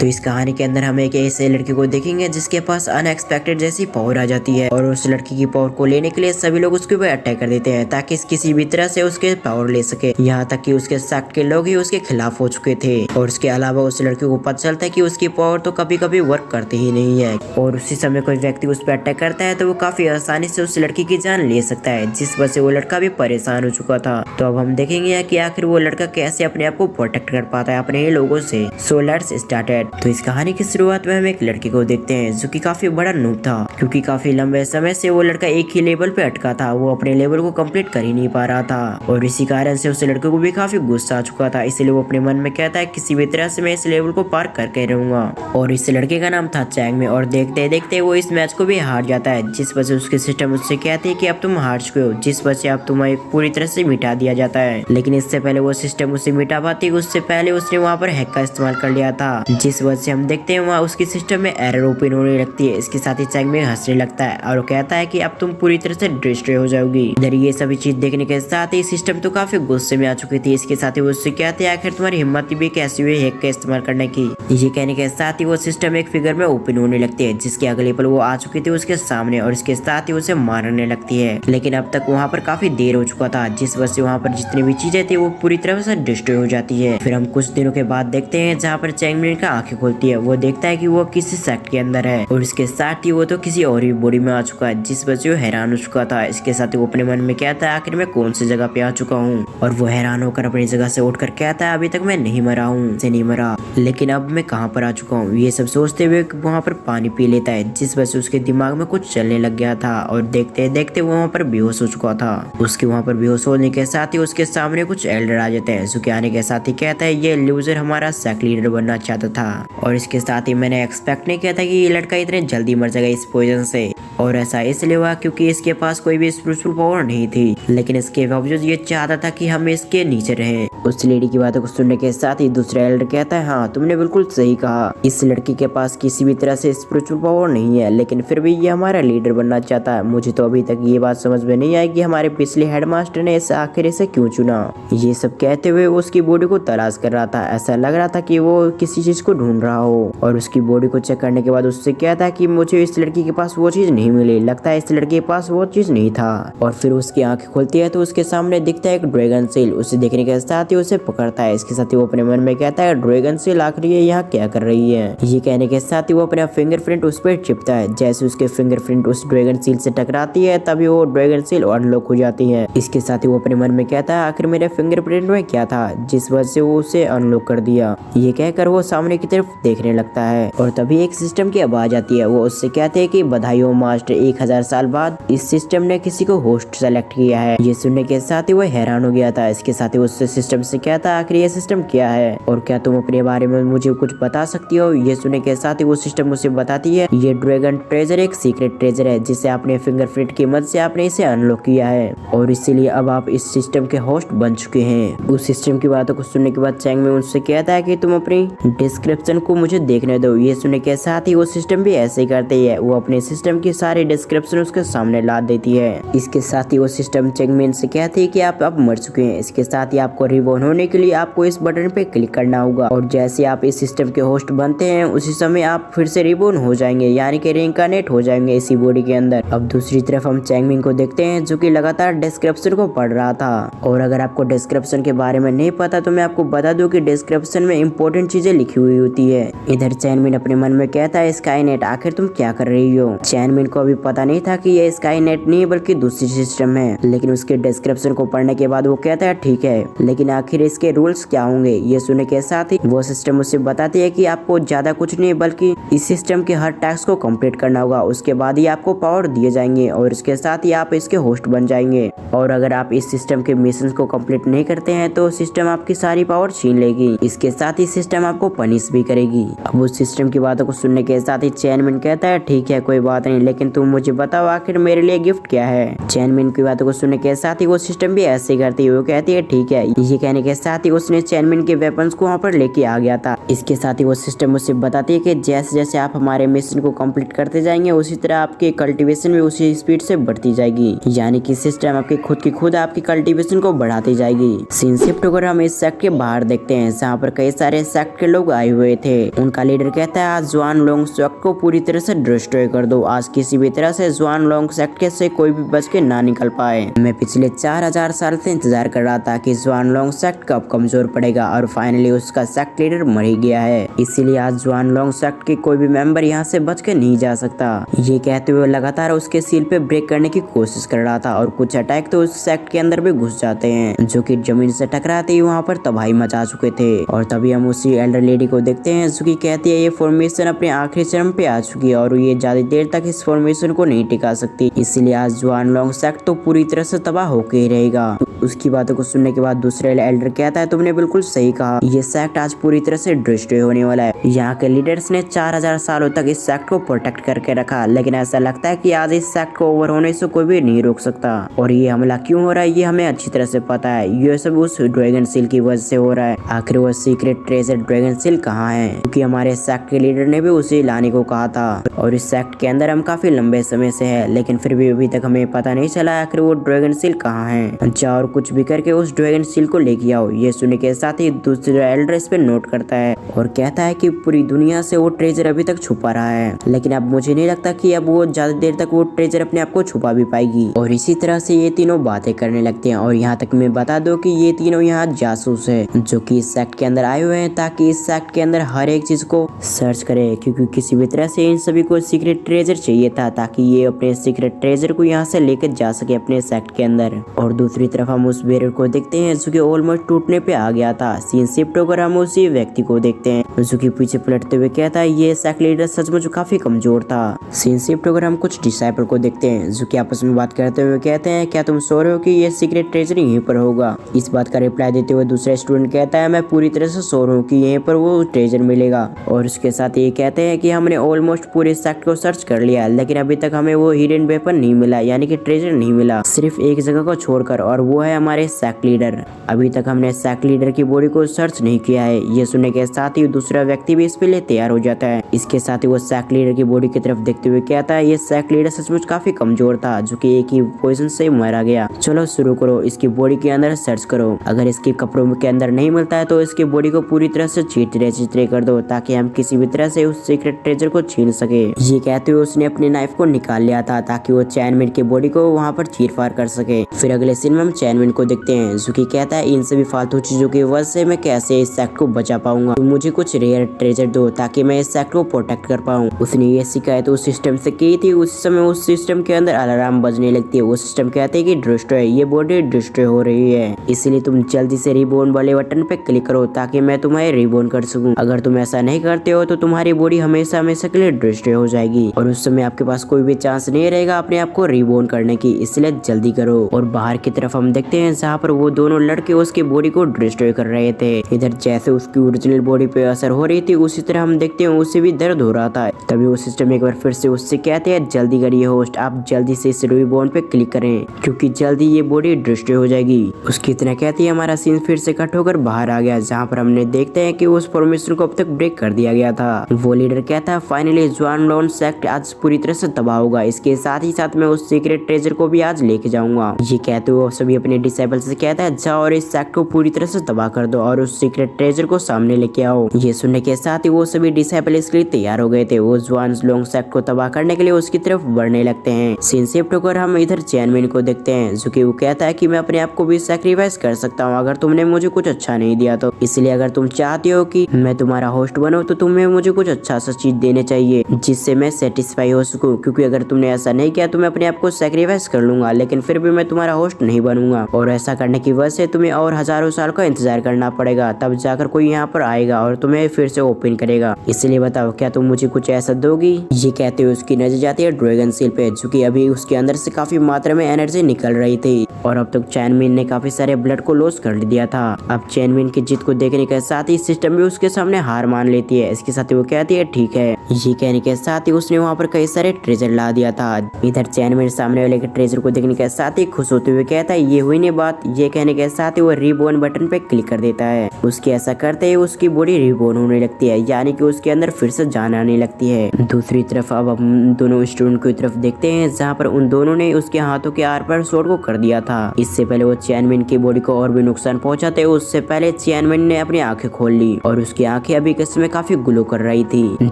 तो इस कहानी के अंदर हम एक ऐसे लड़की को देखेंगे जिसके पास अनएक्सपेक्टेड जैसी पावर आ जाती है और उस लड़की की पावर को लेने के लिए सभी लोग उसके ऊपर अटैक कर देते हैं ताकि किसी भी तरह से उसके पावर ले सके। यहाँ तक कि उसके सेक्ट के लोग ही उसके खिलाफ हो चुके थे और उसके अलावा उस लड़की को पता चलता है कि उसकी पावर तो कभी कभी वर्क करती ही नहीं है और उसी समय कोई व्यक्ति उस पर अटैक करता है तो वो काफी आसानी से उस लड़की की जान ले सकता है, जिस वजह से वो लड़का भी परेशान हो चुका था। तो अब हम देखेंगे कि आखिर वो लड़का कैसे अपने आप को प्रोटेक्ट कर पाता है अपने ही लोगों से। So let's started. तो इस कहानी की शुरुआत में हम एक लड़के को देखते हैं जो कि काफी बड़ा नूब था, क्योंकि काफी लंबे समय से वो लड़का एक ही लेवल पे अटका था, वो अपने लेवल को कंप्लीट कर ही नहीं पा रहा था और इसी कारण से उस लड़के को भी काफी गुस्सा आ चुका था। इसलिए वो अपने मन में कहता है किसी भी तरह से मैं इस लेवल को पार करके रहूंगा। और इस लड़के का नाम था चैंग में और देखते देखते वो इस मैच को भी हार जाता है, जिस वजह से उसके सिस्टम उससे कहते हैं कि अब तुम हार चुके हो, जिस वजह से अब तुम्हें पूरी तरह से मिटा दिया जाता है। लेकिन इससे पहले वो सिस्टम उसे मिटा पाती उससे पहले उसने वहाँ पर हैक का इस्तेमाल कर लिया था, जिस वजह से हम देखते हैं वहाँ उसकी सिस्टम में एरर ओपन होने लगती है। इसके साथ ही चैंग में हंसने लगता है और वो कहता है कि अब तुम पूरी तरह से डिस्ट्रॉय हो जाओगी। इधर ये सभी चीज देखने के साथ ही सिस्टम तो काफी गुस्से में आ चुकी थी। इसके साथ ही वो उससे कहते हैं आखिर तुम्हारी हिम्मत भी कैसी हुई हैक का इस्तेमाल करने की। ये कहने के साथ ही वो सिस्टम एक फिगर में ओपन होने लगती है, जिसके अगले पल वो आ चुकी थी उसके सामने और इसके साथ ही उसे मारने लगती है। लेकिन अब तक वहाँ पर काफी देर हो चुका था, जिस वजह से वहाँ पर जितनी भी चीजें थी वो पूरी तरह से डिस्ट्रॉय हो जाती है। फिर हम कुछ दिनों के बाद देखते हैं जहाँ पर चैंग मिन का आंखें खोलती है, वो देखता है कि वो किसी सेक्ट के अंदर है और इसके साथ ही वो तो किसी और ही बॉडी में आ चुका है, जिस वजह से वो हैरान हो चुका था। इसके साथ ही वो अपने मन में कहता है आखिर मैं कौन सी जगह पे आ चुका हूँ और वो हैरान होकर अपनी जगह से उठकर कहता है अभी तक मैं नहीं मरा हूँ, से नहीं मरा, लेकिन अब मैं कहाँ पर आ चुका हूँ। ये सब सोचते हुए वहाँ पर पानी पी लेता है, जिस वजह से उसके दिमाग में कुछ चलने लग गया था और देखते देखते वो वहाँ पर बेहोश हो चुका था। उसके वहाँ पर बेहोश होने के साथ ही उसके सामने कुछ एल्डर आ जाते हैं, जो कि आने के साथ ही कहता है ये लूजर हमारा सेक्ट लीडर बनना चाहता था और इसके साथ ही मैंने एक्सपेक्ट नहीं किया था कि ये लड़का इतने जल्दी मर जाएगा इस पोइजन से, और ऐसा इसलिए हुआ क्योंकि इसके पास कोई भी स्पिरिचुअल पावर नहीं थी, लेकिन इसके बावजूद ये चाहता था कि हम इसके नीचे रहें। उस लेडी की बातों को सुनने के साथ ही दूसरा एल्डर कहता है हाँ तुमने बिल्कुल सही कहा, इस लड़की के पास किसी भी तरह से स्पिरिचुअल पावर नहीं है, लेकिन फिर भी ये हमारा लीडर बनना चाहता है। मुझे तो अभी तक ये बात समझ में नहीं आई कि हमारे पिछले हेडमास्टर ने इसे आखिर इसे क्यों चुना। ये सब कहते हुए उसकी बॉडी को तलाश कर रहा था, ऐसा लग रहा था कि वो किसी चीज को ढूंढ रहा हो और उसकी बॉडी को चेक करने के बाद उससे कहता है कि मुझे इस लड़की के पास वो चीज नहीं मिली, लगता है इस लड़के के पास वो चीज नहीं था। और फिर उसकी आंखें खुलती है तो उसके सामने दिखता है एक ड्रैगन सील, उसे देखने के साथ ही उसे पकड़ता है। इसके साथ ही वो अपने मन में कहता है ड्रैगन सील आखिर ये यहाँ क्या कर रही है। ये कहने के साथ ही वो अपना फिंगरप्रिंट उस पर चिपता है, जैसे उसके फिंगरप्रिंट उस ड्रैगन सील से टकराती है तभी वो ड्रैगन सील अनलॉक हो जाती है। इसके साथ ही वो अपने मन में कहता है आखिर मेरे फिंगरप्रिंट में क्या था जिस वजह से वो उसे अनलॉक कर दिया। ये कहकर वो सामने की तरफ देखने लगता है और तभी एक सिस्टम की आवाज आती है, वो उससे कहते हैं कि बधाई हो मास्टर, 1000 साल बाद इस सिस्टम ने किसी को होस्ट सेलेक्ट किया है। ये सुनने के साथ ही वो हैरान हो गया था। इसके साथ ही उससे सिस्टम से कहता आखिर ये सिस्टम क्या है और क्या तुम अपने बारे में मुझे कुछ बता सकती हो। ये सुनने के साथ ही वो सिस्टम उसे बताती है ये ड्रैगन ट्रेजर एक सीक्रेट ट्रेजर है जिसे आपने फिंगरप्रिंट की मदद से आपने इसे अनलॉक किया है और इसीलिए अब आप इस सिस्टम के होस्ट बन चुके हैं। उस सिस्टम की बातों को सुनने के बाद चैंग में उनसे कहता है कि तुम अपनी डिस्क्रिप्शन को मुझे देखने दो। ये सुनने के साथ ही वो सिस्टम भी ऐसे ही करती है, वो अपने सिस्टम की सारी डिस्क्रिप्शन उसके सामने ला देती है। इसके साथ ही वो सिस्टम चैंगमैन से कहती है कि आप अब मर चुके हैं। इसके साथ ही आपको रिबॉर्न होने के लिए आपको इस बटन पे क्लिक करना होगा और जैसे आप इस सिस्टम के होस्ट बनते हैं उसी समय आप फिर से रिबॉर्न हो जाएंगे, यानी कि रिइंकार्नेट हो जाएंगे इसी बॉडी के अंदर। अब दूसरी तरफ हम चैंगमैन को देखते हैं जो कि लगातार डिस्क्रिप्शन को पढ़ रहा था और अगर आपको डिस्क्रिप्शन के बारे में नहीं पता तो मैं आपको बता दूं कि डिस्क्रिप्शन में इंपॉर्टेंट चीजें लिखी हुई होती है। इधर चैनमैन अपने मन में कहता है स्काईनेट आखिर तुम क्या कर रही हो। चैनमैन को अभी पता नहीं था कि ये स्काईनेट नहीं बल्कि दूसरी सिस्टम है, लेकिन उसके डिस्क्रिप्शन को पढ़ने के बाद वो कहता है ठीक है, लेकिन आखिर इसके रूल्स क्या होंगे। ये सुनने के साथ ही वो सिस्टम उससे बताती है कि आपको ज्यादा कुछ नहीं बल्कि इस सिस्टम के हर टास्क को कंप्लीट करना होगा, उसके बाद ही आपको पावर दिए जाएंगे और इसके साथ ही आप इसके होस्ट बन जाएंगे और अगर आप इस सिस्टम के मिशन को कंप्लीट नहीं करते हैं तो सिस्टम आपकी सारी पावर छीन लेगी। इसके साथ ही सिस्टम आपको पनिश भी करेगी। अब उस सिस्टम की बातों को सुनने के साथ ही चैनमैन कहता है ठीक है कोई बात नहीं, लेकिन लेकिन तुम मुझे बताओ आखिर मेरे लिए गिफ्ट क्या है। चैनमिन की बातों को सुनने के साथ ही वो सिस्टम भी ऐसे करती है। वो कहती है ठीक है। ये कहने के साथ ही उसने चैनमिन के वेपन्स को वहाँ पर लेके आ गया था। इसके साथ ही वो सिस्टम उसे बताती है कि जैसे जैसे आप हमारे मिशन को कंप्लीट करते जाएंगे उसी तरह आपकी कल्टीवेशन भी उसी स्पीड से बढ़ती जाएगी, यानी कि सिस्टम आपकी खुद आपकी कल्टीवेशन को बढ़ाती जाएगी। सीन शिफ्ट होकर हम इस सेक्ट के बाहर देखते हैं जहाँ पर कई सारे सेक्ट के लोग आए हुए थे। उनका लीडर कहता है आज जुआन लोंग सेक्ट को पूरी तरह से डिस्ट्रॉय कर दो। आज किसी भी तरह से जुआन लोंग सेक्ट से कोई भी बच के ना निकल पाए। मैं पिछले 4000 साल से इंतजार कर रहा था कि जुआन लोंग सेक्ट कब कमजोर पड़ेगा और फाइनली उसका सेक्ट लीडर मर ही गया है। इसीलिए आज जुआन लोंग सेक्ट के कोई भी मेंबर यहाँ से बच के नहीं जा सकता। ये कहते हुए लगातार उसके सील पे ब्रेक करने की कोशिश कर रहा था और कुछ अटैक तो उस सेक्ट के अंदर भी घुस जाते हैं जो कि जमीन से टकराते ही वहाँ पर तबाही मचा चुके थे। और तभी हम उसी एल्डर लेडी को देखते हैं जो कि कहती है ये फॉर्मेशन अपने आखिरी चरम पे आ चुकी है और ये ज्यादा देर तक इस फॉर्मेशन को नहीं टिका सकती। इसीलिए आज जुआन लोंग सेक्ट तो पूरी तरह से तबाह होके ही रहेगा। उसकी बातों को सुनने के बाद दूसरे एल्डर कहता है तुमने बिल्कुल सही कहा, ये सेक्ट आज पूरी तरह से डिस्ट्रॉय होने वाला है। यहाँ के लीडर्स ने 4000 सालों तक इस सेक्ट को प्रोटेक्ट करके रखा, लेकिन ऐसा लगता है कि आज इस सेक्ट को ओवर होने से कोई भी नहीं रोक सकता। और ये हमला क्यों हो रहा है ये हमें अच्छी तरह से पता है। ये सब उस ड्रैगन सील की वजह से हो रहा है। आखिर वो सीक्रेट ट्रेजर ड्रैगन सील कहाँ है, क्योंकि हमारे सेक्ट के लीडर ने भी उसे लाने को कहा था और इस सेक्ट के अंदर हम काफी लंबे समय से है, लेकिन फिर भी अभी तक हमें पता नहीं चला आखिर वो ड्रैगन सील कहाँ है। जाओ और कुछ भी करके उस ड्रैगन सील को लेके आओ। ये सुनने के साथ ही दूसरा एल्डर इस पे नोट करता है और कहता है कि पूरी दुनिया से वो ट्रेजर अभी तक छुपा रहा है, लेकिन अब मुझे नहीं लगता कि अब वो ज्यादा देर तक वो ट्रेजर अपने आप को छुपा भी पाएगी। और इसी तरह से ये तीनों बातें करने लगते हैं। और यहाँ तक मैं बता दूं कि ये तीनों यहाँ जासूस है जो कि इस सेक्ट के अंदर आए हुए हैं ताकि इस सेक्ट के अंदर हर एक चीज को सर्च करे, क्योंकि किसी भी तरह से इन सभी को सीक्रेट ट्रेजर चाहिए था ताकि ये अपने सीक्रेट ट्रेजर को यहाँ से लेकर जा सके अपने सेक्ट के अंदर। और दूसरी तरफ हम उस बैरियर को देखते हैं जो कि ऑलमोस्ट टूटने पे आ गया था। सीन शिफ्ट होकर हम उसी व्यक्ति को देखते हैं जो कि पीछे पलटते हुए कहता है ये सेक्ट लीडर सचमुच काफी कमजोर था। सीन शिफ्ट होकर हम कुछ डिसाइपल को देखते हैं जो कि आपस में बात करते हुए कहते हैं क्या तुम सो रहे हो कि ये सीक्रेट ट्रेजर यहीं पर होगा। इस बात का रिप्लाई देते हुए दूसरा स्टूडेंट कहता है मैं पूरी तरह से सो रहा हूँ कि यहीं पर वो ट्रेजर मिलेगा। और उसके साथ ये कहते हैं कि हमने ऑलमोस्ट पूरे सेक्ट को सर्च कर लिया लेकिन अभी तक हमें वो हिडन वेपन नहीं मिला, यानी कि ट्रेजर नहीं मिला, सिर्फ एक जगह को छोड़कर, और वो है हमारे सेक्ट लीडर। अभी तक हमने सेक्ट लीडर की बॉडी को सर्च नहीं किया है। ये सुनने के साथ ही दूसरा व्यक्ति भी इस पे लिए तैयार हो जाता है। इसके साथ ही वो सेक्ट लीडर की बॉडी की तरफ देखते हुए कहता है ये सेक्ट लीडर सचमुच काफी कमजोर था जो कि एक ही पोजीशन से मारा गया। चलो शुरू करो, इसकी बॉडी के अंदर सर्च करो। अगर इसके कपड़ों के अंदर नहीं मिलता है तो इसकी बॉडी को पूरी तरह से चीरे कर दो ताकि हम किसी भी तरह से उस सीक्रेट ट्रेजर को छीन सके। ये कहते हुए उसने अपने नाइफ को निकाल लिया था ताकि वो चैनमिन की बॉडी को वहाँ पर चीर-फाड़ कर सके। फिर अगले सीन में हम चैनमिन को देखते हैं जो कि कहता है इन सभी फालतू चीजों की वजह से मैं कैसे इस सेक्ट को बचा पाऊंगा, तो मुझे कुछ रेयर ट्रेजर दो ताकि मैं इस सेक्ट को प्रोटेक्ट कर पाऊँ। उसने ये शिकायत उस सिस्टम से की थी। उस समय उस सिस्टम के अंदर अलार्म बजने लगती है। वो सिस्टम कहते हैं कि डिस्ट्रॉय, ये बॉडी डिस्ट्रॉय हो रही है, इसलिए तुम जल्दी से रिबोन वाले बटन पे क्लिक करो ताकि मैं तुम्हें रिबोन कर सकूं। अगर तुम ऐसा नहीं करते हो तो तुम्हारी बॉडी हमेशा हमेशा के लिए डिस्ट्रॉय हो जाएगी और उस समय आपके पास कोई भी चांस नहीं रहेगा अपने आप को रिबोन करने की, इसलिए जल्दी करो। और बाहर की तरफ हम देखते हैं जहाँ पर वो दोनों लड़के उसकी बॉडी को डिस्ट्रॉय कर रहे थे। इधर जैसे उसकी ओरिजिनल बॉडी पे असर हो रही थी उसी तरह हम देखते हैं उसे भी दर्द हो रहा था। तभी वो सिस्टम एक बार फिर से उससे कहते हैं जल्दी करिए होस्ट, आप जल्दी से इस रिबोन पे क्लिक करें क्योंकि जल्दी ये बॉडी डिस्ट्रॉय हो जाएगी। उसकी इतना कहती है हमारा सीन फिर से कट होकर बाहर आ गया जहाँ पर हमने देखते हैं कि उस फॉर्मेशन को अब तक ब्रेक कर दिया गया था। वो लीडर कहता है फाइनली जुआन लोन सेक्ट आज पूरी तरह से तबाह होगा, इसके साथ ही साथ मैं उस सीक्रेट ट्रेजर को भी आज लेके जाऊंगा। ये कहते हुए सभी अपने डिसाइपल से कहता है जाओ और इस सेक्ट को पूरी तरह से तबाह कर दो और उस सीक्रेट ट्रेजर को सामने लेके आओ। ये सुनने के साथ ही वो सभी डिसाइपल इसके लिए तैयार हो गए थे। वो जुआन लोंग सेक्ट को तबाह करने के लिए उसकी तरफ बढ़ने लगते हैं। सीन शिफ्ट होकर हम इधर चैनमिन को देखते हैं जो कि वो कहता है कि मैं अपने आप को भी सैक्रिफाइस कर सकता हूँ अगर तुमने मुझे कुछ अच्छा नहीं दिया तो, इसलिए अगर तुम चाहती हो कि मैं तुम्हारा होस्ट बनूं तो तुम्हें मुझे कुछ अच्छा सा चीज देने चाहिए जिससे मैं सेटिस्फाई हो सकूं, क्योंकि अगर तुमने ऐसा नहीं किया तो मैं अपने आप को सैक्रिफाइस कर लूंगा लेकिन फिर भी मैं तुम्हारा होस्ट नहीं बनूंगा और ऐसा करने की वजह से तुम्हें और हजारों साल का इंतजार करना पड़ेगा, तब जाकर कोई यहाँ पर आएगा और तुम्हें फिर से ओपन करेगा। इसलिए बताओ क्या तुम मुझे कुछ ऐसा दोगी। ये कहते हुए उसकी नजर जाती है ड्रैगन सील पे जो कि अभी उसके अंदर से काफी मात्रा में एनर्जी निकल रही थी और अब तक चैनमिन ने काफी सारे ब्लड को लॉस कर दिया था। अब चैनमिन की जीत को देखने के साथ ही सिस्टम भी उसके सामने हार मान लेती है। इसके साथ ही वो कहती है ठीक है। ये कहने के साथ ही उसने वहाँ पर कई सारे सारे ट्रेजर ला दिया था। इधर चैनमैन सामने वाले के ट्रेजर को देखने के साथ ही खुश होते हुए कहता है ये हुई नहीं बात। ये कहने के साथ ही वो रिबोन बटन पे क्लिक कर देता है। उसके ऐसा करते ही उसकी बॉडी रिबोन होने लगती है, यानी कि उसके अंदर फिर से जान आने लगती है। दूसरी तरफ अब हम दोनों स्टूडेंट की तरफ देखते हैं, जहाँ पर उन दोनों ने उसके हाथों के आर पार शॉट को कर दिया था। इससे पहले वो चैनमैन की बॉडी को और भी नुकसान पहुंचाते, उससे पहले चैनमैन ने अपनी आंखें खोल ली और उसकी आंखें अभी के समय काफी ग्लो कर रही थी।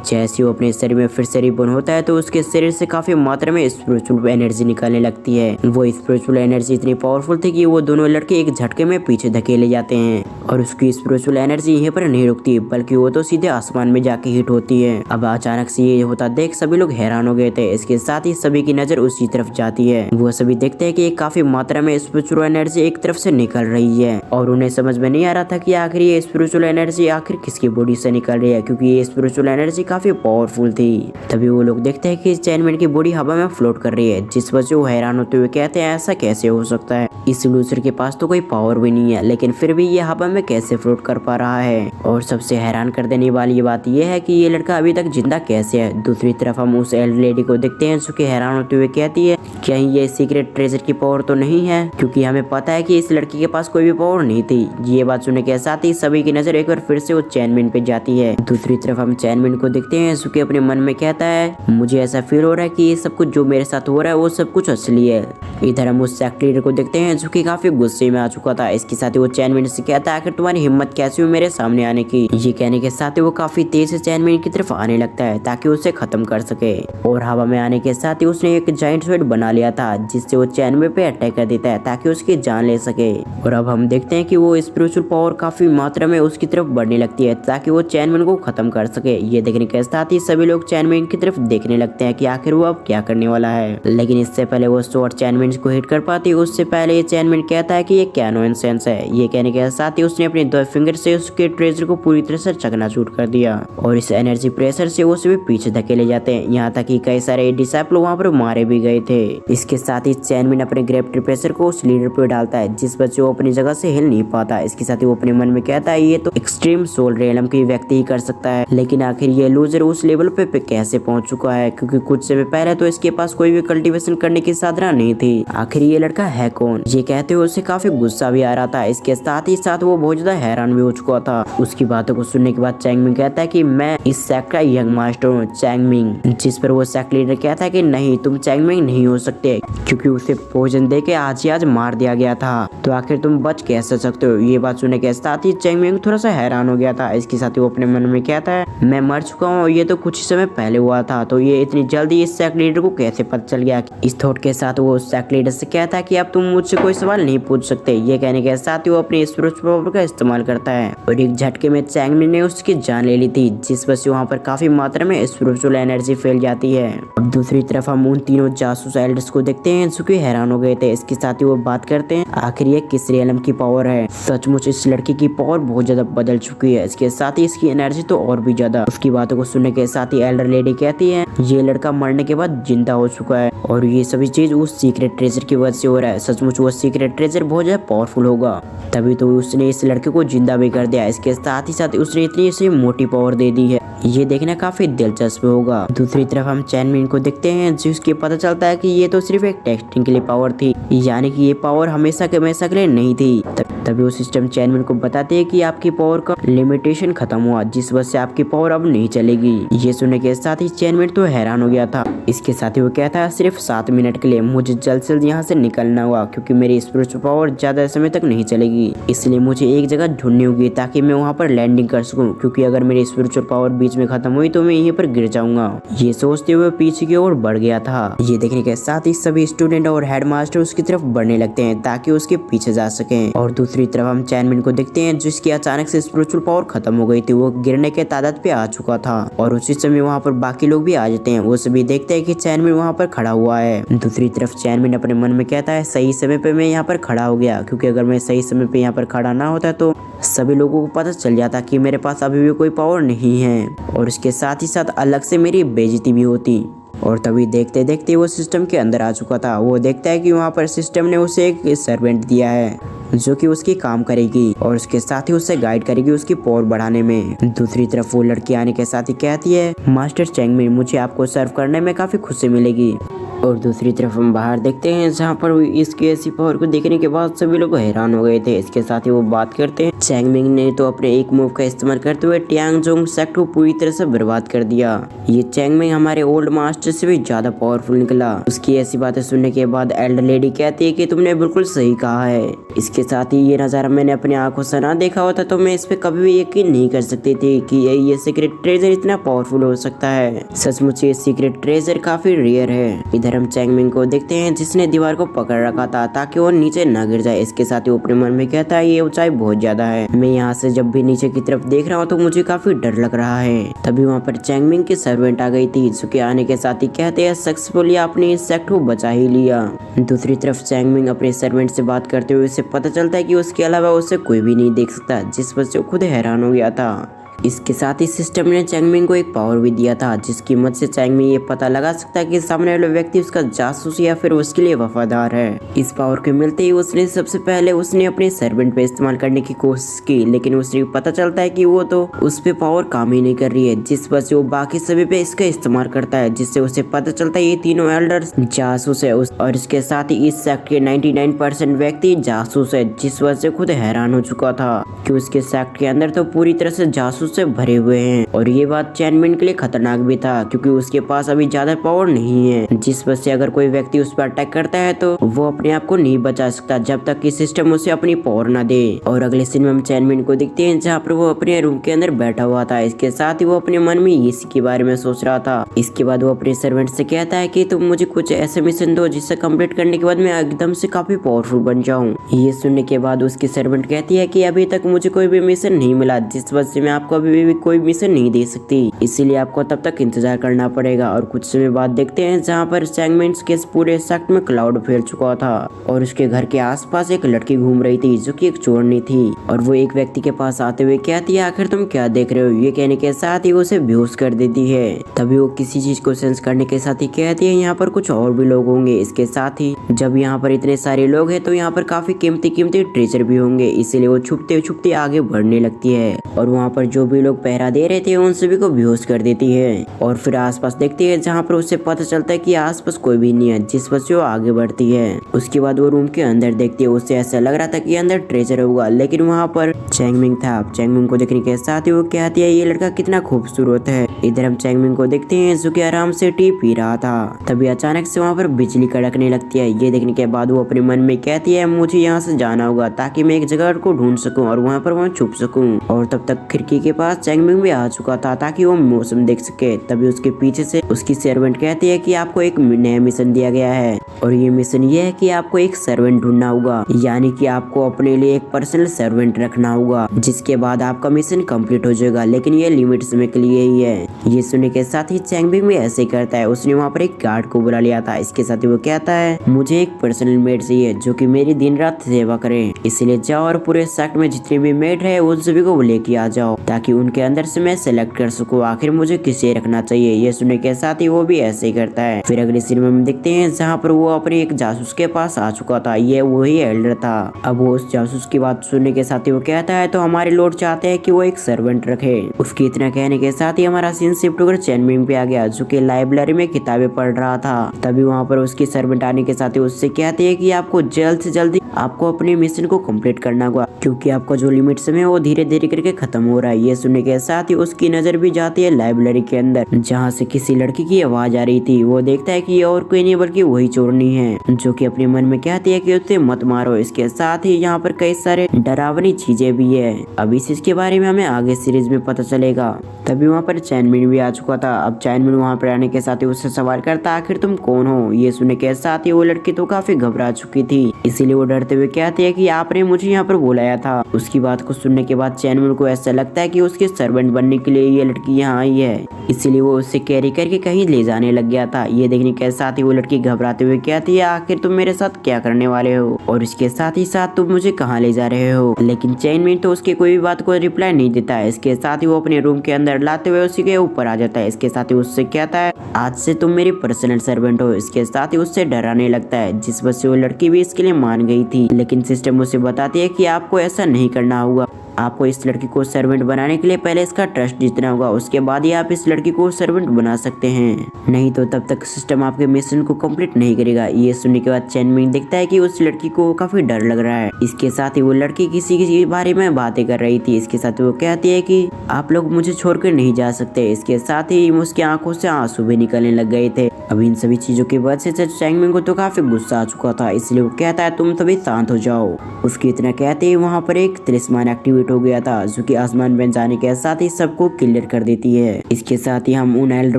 जैसे वो अपने शरीर में फिर से रिबोन होता है तो उसके शरीर से काफी मात्रा में स्पिरिचुअल एनर्जी निकलने लगती है। वो स्पिरिचुअल एनर्जी इतनी पावरफुल थी कि वो दोनों लड़के एक झटके में पीछे धकेले जाते हैं और उसकी स्पिरिचुअल एनर्जी यहीं पर नहीं रुकती, बल्कि वो तो सीधे आसमान में जाके हिट होती है। अब अचानक से ये होता देख सभी लोग हैरान हो गए थे। इसके साथ ही सभी की नजर उसी तरफ जाती है। वो सभी देखते हैं कि काफी मात्रा में स्पिरिचुअल एनर्जी एक तरफ से निकल रही है और उन्हें समझ में नहीं आ रहा था कि आखिर ये स्पिरिचुअल एनर्जी आखिर किसकी बॉडी से निकल रही है, क्योंकि ये स्पिरिचुअल एनर्जी काफी पावरफुल थी। तभी वो लोग देखते हैं कि चैनमैन की बॉडी हवा में फ्लोट कर रही है, जिस वजह से वो हैरान होते हुए कहते हैं ऐसा कैसे हो सकता है, इस लूजर के पास तो कोई पावर भी नहीं है, लेकिन फिर भी ये हवा में कैसे फ्लोट कर पा रहा है। और सबसे हैरान कर देने वाली बात यह है कि ये लड़का अभी तक जिंदा कैसे है। दूसरी तरफ हम उस एल्डर लेडी को देखते हैं जो कि हैरान होते हुए कहती है कहीं ये सीक्रेट ट्रेजर की पावर तो नहीं है, क्योंकि हमें पता है कि इस लड़की के पास कोई भी पावर नहीं थी। ये बात सुनने के साथ ही सभी की नजर एक बार फिर से वो चैनमैन पे जाती है। दूसरी तरफ हम चैनमैन को देखते हैं जो कि अपने मन में कहता है मुझे ऐसा फील हो रहा है कि ये सब कुछ जो मेरे साथ हो रहा है वो सब कुछ असली है। इधर हम उस सेक्ट लीडर को देखते हैं जो कि काफी गुस्से में आ चुका था। इसके साथ ही वो चैनमैन से कहता है आखिर तुम्हारी हिम्मत कैसी हुई मेरे सामने आने की। ये कहने के साथ ही वो काफी तेज से चैनमैन की तरफ आने लगता है ताकि उसे खत्म कर सके और हवा में आने के साथ ही उसने एक जायंट स्वर्ड बना लिया था जिससे वो चैनमैन पे अटैक कर देता है ताकि उसकी जान ले सके। और अब हम देखते हैं कि वो स्पिरिचुअल पावर काफी मात्रा में उसकी तरफ बढ़ने लगती है ताकि वो चैनमैन को खत्म कर सके। ये देखने के साथ ही सभी लोग चैनमैन की तरफ देखने लगते हैं कि आखिर वो अब क्या करने वाला है, लेकिन इससे पहले वो स्वॉर्ड चैनमैन को हिट कर पाती उससे पहले ये चैनमैन कहता है कि ये क्या नॉनसेंस है। ये कहने के साथ ही उसने अपने 2 फिंगर से उसके ट्रेजर को पूरी तरह से चकनाचूर कर दिया और इस एनर्जी प्रेशर से वो सभी पीछे धकेले जाते हैं, यहाँ तक कि कई सारे डिसाइपल वहाँ पर मारे भी गए थे। इसके साथ ही चैनमैन अपने ग्रेविटी प्रेशर को उस लीडर पे डालता है जिस वजह से वो अपनी जगह से हिल नहीं पाता। इसके साथ ही वो अपने मन में कहता है ये तो एक्सट्रीम सोल रियलम की व्यक्ति ही कर सकता है, लेकिन आखिर ये लूजर उस लेवल पे कैसे पहुंच चुका है, क्योंकि कुछ समय पहले तो इसके पास कोई भी कल्टीवेशन करने की साधना नहीं थी। आखिर ये लड़का है कौन। ये कहते हुए उसे काफी गुस्सा भी आ रहा था। इसके साथ ही साथ वो बहुत ज्यादा हैरान भी हो चुका था। उसकी बातों को सुनने के बाद चैंगमिंग कहता है कि मैं इस सेक्ट का यंग मास्टर हूँ चैंगमिंग, जिस पर वो सेक्ट लीडर कहता है कि नहीं तुम चैंगमिंग नहीं हो सकते, क्योंकि उसे भोजन दे के आज ही आज मार दिया गया था, तो आखिर तुम बच कैसे सकते हो। ये बात सुनने के साथ ही चैंगमिंग थोड़ा सा हैरान हो गया था। इसके साथ ही वो अपने मन में कहता है मैं मर चुका हूँ, ये तो कुछ समय पहले हुआ था, तो ये इतनी जल्दी इस सेक्ट लीडर को कैसे पता चल गया। इस थॉट के साथ वो सेक्ट लीडर से कहता है कि अब तुम मुझसे कोई सवाल नहीं पूछ सकते। ये कहने के साथ ही वो अपनी स्पिरिचुअल पावर का इस्तेमाल करता है और एक झटके में चैंगमिंग ने उसकी जान ले ली थी, जिस वजह से वहाँ पर काफी मात्रा में स्पिरिचुअल एनर्जी फैल जाती है। अब दूसरी तरफ हम उन तीनों जासूस एल्डर्स को देखते हैं जो कि हैरान हो गए थे। इसके साथ ही वो बात करते हैं आखिर ये किस रियलम की पावर है। सचमुच इस लड़की की पावर बहुत ज्यादा बदल चुकी है, इसके साथ ही इसकी एनर्जी तो और भी ज्यादा। उसकी बातों को सुनने के साथ ही एल्डर लेडी कहती है ये लड़का मरने के बाद जिंदा हो चुका है और ये सभी चीज उस सीक्रेट ट्रेजर की वजह से हो रहा है। सचमुच वो सीक्रेट ट्रेजर बहुत ज्यादा पावरफुल होगा, तभी तो उसने इस लड़के को जिंदा भी कर दिया। इसके साथ ही उसने इतनी सी मोटी पावर दे दी है, ये देखना काफी दिलचस्प होगा। दूसरी तरफ हम चैनमैन को देखते हैं जिसके पता चलता है कि ये तो सिर्फ एक टेस्टिंग के लिए पावर थी, यानी कि ये पावर हमेशा के लिए नहीं थी। तभी वो सिस्टम चैनमैन को बताते हैं कि आपकी पावर का लिमिटेशन खत्म हुआ, जिस वजह से आपकी पावर अब नहीं चलेगी। ये सुनने के साथ ही चैनमैन तो हैरान हो गया था। इसके साथ ही वो कहता है सिर्फ 7 मिनट के लिए मुझे जल्द से जल्द यहाँ से निकलना हुआ, क्योंकि मेरी स्पिरिचुअल पावर ज्यादा समय तक नहीं चलेगी, इसलिए मुझे एक जगह ढूंढनी होगी ताकि मैं वहाँ पर लैंडिंग कर सकूँ, क्योंकि अगर मेरी स्पिरिचुअल पावर बीच में खत्म हुई तो मैं यहीं पर गिर जाऊंगा। ये सोचते हुए पीछे की ओर बढ़ गया था। ये देखने के साथ ही सभी स्टूडेंट और हेडमास्टर उसकी तरफ बढ़ने लगते हैं ताकि उसके पीछे जा सकें। और दूसरी तरफ हम चैनमैन को देखते हैं जिसकी अचानक से स्पिरिचुअल पावर खत्म हो गई थी, वो गिरने के तादाद पे आ चुका था और उसी समय वहाँ पर बाकी लोग भी आ जाते हैं। वो सभी देखते हैं कि चैनमैन वहाँ पर खड़ा हुआ है। दूसरी तरफ चैनमैन अपने मन में कहता है सही समय पे मैं यहाँ पर खड़ा हो गया, क्योंकि अगर मैं सही समय पे यहाँ पर खड़ा ना होता तो सभी लोगों को पता चल जाता कि मेरे पास अभी भी कोई पावर नहीं है और इसके साथ ही साथ अलग से मेरी बेइज्जती भी होती। और तभी देखते देखते वो सिस्टम के अंदर आ चुका था। वो देखता है कि वहाँ पर सिस्टम ने उसे एक सर्वेंट दिया है जो कि उसकी काम करेगी और उसके साथ ही उससे गाइड करेगी उसकी पावर बढ़ाने में। दूसरी तरफ वो लड़की आने के साथ ही कहती है, मास्टर चैंगमिन, मुझे आपको सर्व करने में काफी खुशी मिलेगी। और दूसरी तरफ हम बाहर देखते हैं जहाँ पर इसकी ऐसी पावर को देखने के बाद सभी लोग हैरान हो गए थे। इसके साथ ही वो बात करते हैं, चैंगमिंग ने तो अपने एक मूव का इस्तेमाल करते हुए टियांगजोंग सेक्ट को पूरी तरह से बर्बाद कर दिया। ये चैंगमिंग हमारे ओल्ड मास्टर से भी ज्यादा पावरफुल निकला। उसकी ऐसी बातें सुनने के बाद एल्डर लेडी कहती है कि तुमने बिल्कुल सही कहा है। इसके साथ ही ये नजारा मैंने अपनी आंखों से ना देखा होता तो मैं इस पे कभी भी यकीन नहीं कर सकती थी कि ये सीक्रेट ट्रेजर इतना पावरफुल हो सकता है। सचमुच ये सीक्रेट ट्रेजर काफी रेयर है। इधर हम चैंगमिंग को देखते हैं जिसने दीवार को पकड़ रखा था ताकि वो नीचे न गिर जाए। इसके साथ ही अपने मन में कहता है, ये ऊंचाई बहुत ज्यादा है, मैं यहाँ से जब भी नीचे की तरफ देख रहा हूँ तो मुझे काफी डर लग रहा है। तभी वहाँ पर चैंगमिंग की सर्वेंट आ गई थी, जो कि आने के साथ ही कहते हैं, सक्सेसफुली आपने इस सेक्ट को बचा ही लिया। दूसरी तरफ चैंगमिंग अपने सर्वेंट से बात करते हुए उसे पता चलता है कि उसके अलावा उसे कोई भी नहीं देख सकता, जिस पर से खुद हैरान हो गया था। इसके साथ ही सिस्टम ने चैंगमिंग को एक पावर भी दिया था, जिसकी मदद से चैंगमिंग ये पता लगा सकता है कि सामने वाला व्यक्ति उसका जासूस या फिर उसके लिए वफादार है। इस पावर के मिलते ही उसने सबसे पहले अपने सर्वेंट पे इस्तेमाल करने की कोशिश की, लेकिन उसे पता चलता है कि वो तो उस पे पावर काम ही नहीं कर रही है, जिस वजह से वो बाकी सभी पे इसका इस्तेमाल करता है, जिससे उसे पता चलता है ये तीनों एल्डर्स जासूस है। और इसके साथ ही इस सेक्ट के 99% व्यक्ति जासूस है, जिस वजह से खुद हैरान हो चुका था कि उसके सेक्ट के अंदर तो पूरी तरह से जासूस से भरे हुए हैं। और ये बात चैनमिन के लिए खतरनाक भी था, क्योंकि उसके पास अभी ज्यादा पावर नहीं है, जिस वजह से अगर कोई व्यक्ति उस पर अटैक करता है तो वो अपने आप को नहीं बचा सकता जब तक कि सिस्टम उसे अपनी पावर न दे। और अगले सीन में हम चैनमिन को देखते हैं जहाँ पर वो अपने रूम के अंदर बैठा हुआ था। इसके साथ ही वो अपने मन में इसी के बारे में सोच रहा था। इसके बाद वो अपने सर्वेंट से कहता है कि तुम मुझे कुछ ऐसे मिशन दो जिससे कंप्लीट करने के बाद मैं एकदम से काफी पावरफुल बन जाऊं। ये सुनने के बाद उसकी सर्वेंट कहती है कि अभी तक मुझे कोई भी मिशन नहीं मिला, जिस वजह से मैं आपको अभी भी कोई मिशन नहीं दे सकती, इसीलिए आपको तब तक इंतजार करना पड़ेगा। और कुछ समय बाद देखते हैं जहाँ पर चैंगमिन के पूरे सेक्ट में क्लाउड फैल चुका था और उसके घर के आसपास एक लड़की घूम रही थी, जो कि एक चोरनी थी। और वो एक व्यक्ति के पास आते हुए कहती है, आखिर तुम क्या देख रहे हो? ये कहने के साथ ही वो उसे बेहोश कर देती है। तभी वो किसी चीज को सेंस करने के साथ ही कहती है, यहाँ पर कुछ और भी लोग होंगे। इसके साथ ही जब यहाँ पर इतने सारे लोग हैं तो यहाँ पर काफी कीमती ट्रेजर भी होंगे, इसीलिए वो छुपते छुपते आगे बढ़ने लगती है। और वहाँ पर जो भी लोग पहरा दे रहे थे उन सभी को बेहोश कर देती है। और फिर आसपास देखती है जहाँ पर उसे पता चलता है कि आसपास कोई भी नहीं है, जिस वजह से वो आगे बढ़ती है। उसके बाद वो रूम के अंदर देखती है, उसे ऐसा लग रहा था कि अंदर ट्रेजर होगा, लेकिन वहाँ पर चैंगमिंग था। चैंगमिंग को देखने के साथ ही वो कहती है, ये लड़का कितना खूबसूरत है। इधर हम चैंगमिंग को देखते हैं जो कि आराम से टी पी रहा था। तभी अचानक से वहाँ पर बिजली कड़कने लगती है। ये देखने के बाद वो अपने मन में कहती है, मुझे यहाँ से जाना होगा ताकि मैं एक जगह को ढूंढ सकूं और वहाँ पर वहाँ छुप सकूं। और तब तक खिड़की के पास चैंगमिंग भी आ चुका था ताकि वो मौसम देख सके। तभी उसके पीछे से उसकी सर्वेंट कहती है कि आपको एक नया मिशन दिया गया है और ये मिशन ये है कि आपको एक सर्वेंट ढूंढना होगा, यानी कि आपको अपने लिए एक पर्सनल सर्वेंट रखना होगा, जिसके बाद आपका मिशन कंप्लीट हो जाएगा, लेकिन ये लिमिट समय के लिए ही है। ये सुनने के साथ ही चैंगमिंग भी ऐसे ही करता है। उसने वहाँ पर एक गार्ड को बुला लिया था। इसके साथ ही वो कहता है, मुझे एक पर्सनल मेड चाहिए जो कि मेरी दिन रात सेवा करे, इसलिए जाओ और पूरे सेक्ट में जितने भी मेड है उन सभी को लेके आ जाओ ताकि उनके अंदर से मैं सेलेक्ट कर सकूं आखिर मुझे किसे रखना चाहिए। ये सुनने के साथ ही वो भी ऐसे ही करता है। फिर अगले सीन में हम देखते हैं जहाँ पर वो अपने एक जासूस के पास आ चुका था। ये वही एल्डर था। अब वो उस जासूस की बात सुनने के साथ ही वो कहता है, तो हमारे लॉर्ड चाहते हैं कि वो एक सर्वेंट रखे। उसके इतना कहने के साथ ही हमारा सीन शिफ्ट होकर चैनमिंग पे आ गया, जो कि लाइब्रेरी में किताबें पढ़ रहा था। तभी वहाँ पर उसकी सर्वेंट आने के साथ ही उससे कहती है कि आपको जल्द से जल्द आपको अपने मिशन को कंप्लीट करना होगा, क्योंकि आपका जो लिमिट समय है वो धीरे धीरे करके खत्म हो रहा है। ये सुनने के साथ ही उसकी नजर भी जाती है लाइब्रेरी के अंदर, जहाँ से किसी लड़की की आवाज आ रही थी। वो देखता है कि ये और कोई नहीं बल्कि वही चोरनी है, जो कि अपने मन में कहती है कि उसे मत मारो। इसके साथ ही यहाँ पर कई सारे डरावनी चीजें भी है। अब इस चीज के बारे में हमें आगे सीरीज में पता चलेगा। तभी वहाँ पर चैनमिन भी आ चुका था। अब चैनमिन वहाँ पर आने के साथ ही उससे सवाल करता, आखिर तुम कौन हो? ये सुनने के साथ ही वो लड़की तो काफी घबरा चुकी थी, इसीलिए वो डरते हुए कहती है कि आपने मुझे यहाँ पर बुलाया था। उसकी बात को सुनने के बाद चैनमिन को ऐसा लगता है कि ही उसके सर्वेंट बनने के लिए ये लड़की यहाँ आई है, इसीलिए वो उससे कैरी करके कहीं ले जाने लग गया था। ये देखने के साथ ही वो लड़की घबराते हुए कहती है, आखिर तुम मेरे साथ क्या करने वाले हो और इसके साथ ही साथ तुम मुझे कहाँ ले जा रहे हो। लेकिन चैनमिन तो उसके कोई भी बात को रिप्लाई नहीं देता है। इसके साथ ही वो अपने रूम के अंदर लाते हुए उसी के ऊपर आ जाता है। इसके साथ ही उससे कहता है, आज से तुम मेरी पर्सनल सर्वेंट हो। इसके साथ ही उससे डराने लगता है, जिस वजह से वो लड़की भी इसके लिए मान गई थी। लेकिन सिस्टम उसे बताती है कि आपको ऐसा नहीं करना होगा, आपको इस लड़की को सर्वेंट बनाने के लिए पहले इसका ट्रस्ट जीतना होगा, उसके बाद ही आप इस लड़की को सर्वेंट बना सकते हैं, नहीं तो तब तक सिस्टम आपके मिशन को कंप्लीट नहीं करेगा। ये सुनने के बाद चैनमिन देखता है कि उस लड़की को काफी डर लग रहा है। इसके साथ ही वो लड़की किसी के बारे में बातें कर रही थी। इसके साथ वो कहती है कि आप लोग मुझे छोड़कर नहीं जा सकते। इसके साथ ही उसकी आंखों से आंसू भी निकलने लग गए थे। अब इन सभी चीजों की वजह से चैनमिन को तो काफी गुस्सा आ चुका था, इसलिए वो कहता है, तुम सभी शांत हो जाओ। उसकी इतना कहते ही वहाँ पर एक तिलिस्मान एक्टिवेट हो गया था, जो कि आसमान में जाने के साथ ही सबको क्लियर कर देती है। इसके साथ ही हम उन एल्डर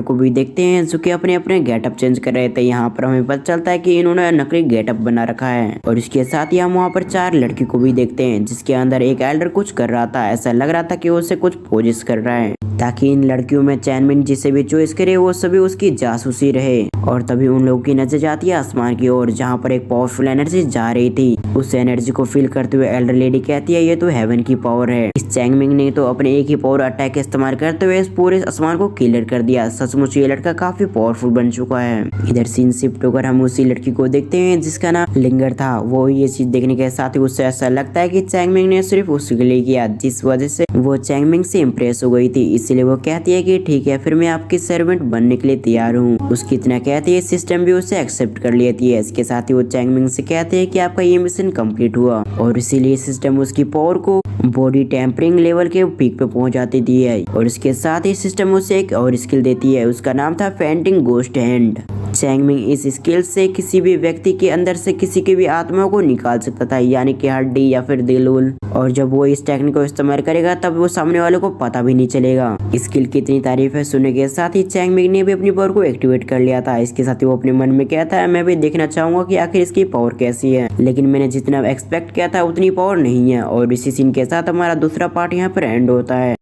को भी देखते हैं जो कि अपने अपने गेटअप चेंज कर रहे थे। यहाँ पर हमें पता चलता है कि इन्होंने नकली गेटअप बना रखा है। और इसके साथ ही हम वहाँ पर 4 लड़की को भी देखते हैं, जिसके अंदर एक एल्डर कुछ कर रहा था। ऐसा लग रहा था कि उसे कुछ पोजेस कर रहा है, ताकि इन लड़कियों में चैनमिन जिसे भी चॉइस करे वो सभी उसकी जासूसी रहे। और तभी उन लोगों की नजर जाती है आसमान की ओर, जहाँ पर एक पावरफुल एनर्जी जा रही थी। उस एनर्जी को फील करते हुए एल्डर लेडी कहती है, ये तो हेवन की पावर है। इस चैनमिन ने तो अपने एक ही पावर अटैक का इस्तेमाल करते हुए इस पूरे आसमान को क्लियर कर दिया। सचमुच ये लड़का काफी पावरफुल बन चुका है। इधर सीन शिफ्ट होकर हम उसी लड़की को देखते हैं जिसका नाम लिंगर था। वो ये चीज देखने के साथ ही उससे ऐसा लगता है कि चैनमिन ने सिर्फ उसके लिए किया, जिस वजह से वो चैनमिन से इम्प्रेस हो गई थी। इसलिए वो कहती है कि ठीक है, फिर मैं आपकी सर्वेंट बनने के लिए तैयार हूँ। उसकी इतना कहती है, सिस्टम भी उसे एक्सेप्ट कर लेती है। इसके साथ ही वो चैनमिन से कहते हैं कि आपका ये मिशन कंप्लीट हुआ, और इसीलिए सिस्टम उसकी पावर को बॉडी टेम्परिंग लेवल के पीक पे पहुंचाती दी है। और इसके साथ ही सिस्टम उसे एक और स्किल देती है, उसका नाम था फेंटिंग गोस्ट हैंड। चैनमिन इस स्किल से किसी भी व्यक्ति के अंदर से किसी की भी आत्मा को निकाल सकता था, यानी कि हड्डी या फिर दिल उल। और जब वो इस टेक्निक को इस्तेमाल करेगा तब वो सामने वाले को पता भी नहीं चलेगा। स्किल की इतनी तारीफ है सुनने के साथ ही चैनमिन ने भी अपनी पावर को एक्टिवेट कर लिया था। इसके साथ ही वो अपने मन में कहता है, मैं भी देखना चाहूंगा कि आखिर इसकी पावर कैसी है, लेकिन मैंने जितना एक्सपेक्ट किया था उतनी पावर नहीं है। और इसी सीन के साथ हमारा दूसरा पार्ट यहाँ पर एंड होता है।